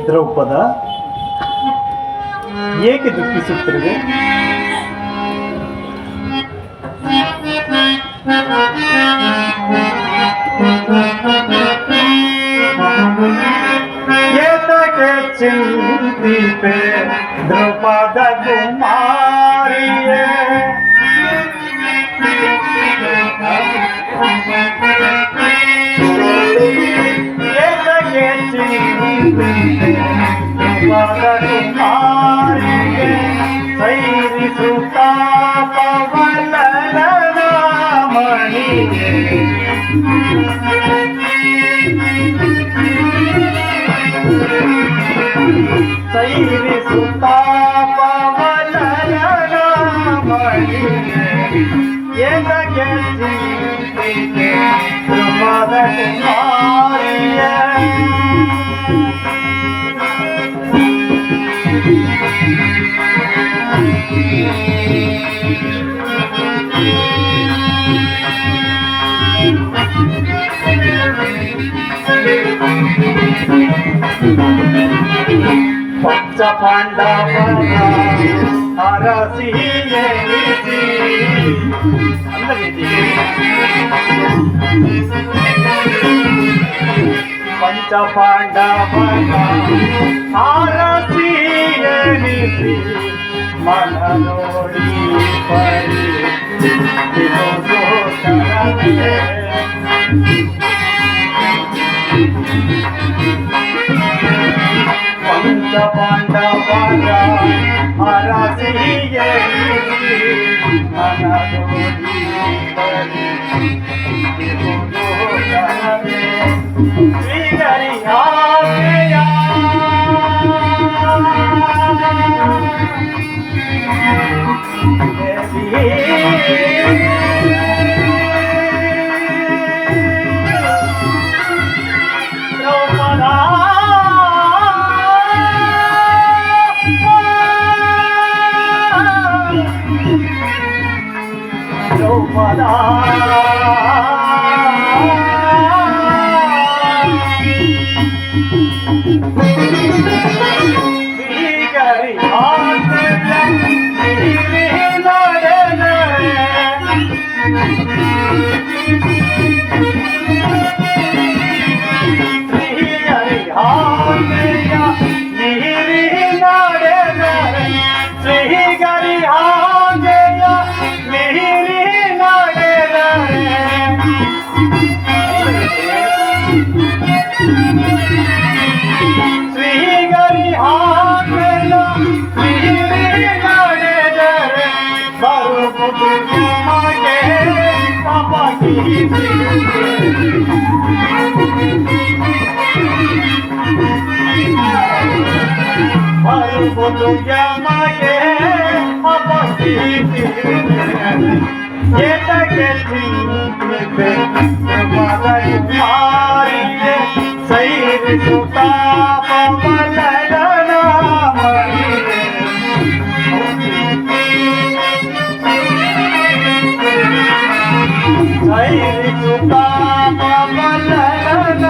ದ್ರೌಪದ, ಏಕೆ ದುಃಖಿಸುತ್ತಿರುವೆ? ಏತಕ್ಕೆ ಚಿಂತಿಪೆ ದ್ರೌಪದ ಕುಮಾರಿಯೇ? ಏತಕ್ಕೆ ಚಿಂತಿಪೆ ದ್ರೌಪದ ಕುಮಾರಿಯೇ? ಸೈರಿಸುತ್ತಾ ಪವಲನ ಮಣಿಯೇ ಸೈರಿಸುತ್ತಾ ಪವಲನ ಮಣಿಯೇ ಏತಕ್ಕೆ ಚಿಂತಿಪೆ ದ್ರೌಪದ ಕುಮಾರಿಯೇ? ಪಂಚ ಪಾಂಡವರ ಅರಸಿಯೇ ಪಂಚ ಪಾಂಡವರ ಅರಸಿಯೇ ಮನನೋಡಿ ಪರಿ ಪಂಚ ಪಾಂಡವರ ಅರಸಿಯೇ ಮನನೋಡಿ ಪರಿ ಶ್ರೀಗರಿಯಾಗೆಯ ದ್ರೌಪದ ಏತಕ್ಕೆ ಚಿಂತಿಪೆ ದ್ರೌಪದ ಕುಮಾರಿಯೇ? ಸೈರಿಸುತ್ತಾ ಪವಲನ ಮಣಿಯೇ ಸೈರಿಸುತ್ತಾ ಪವಲನ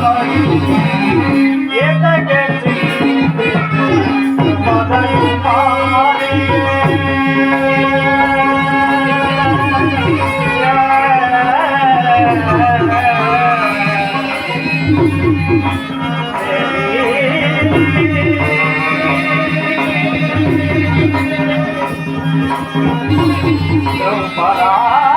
ಮಣಿಯೇ ಏತಕ್ಕೆ ಚಿಂತಿಪೆ ದ್ರೌಪದ ಕುಮಾರಿಯೇ? Para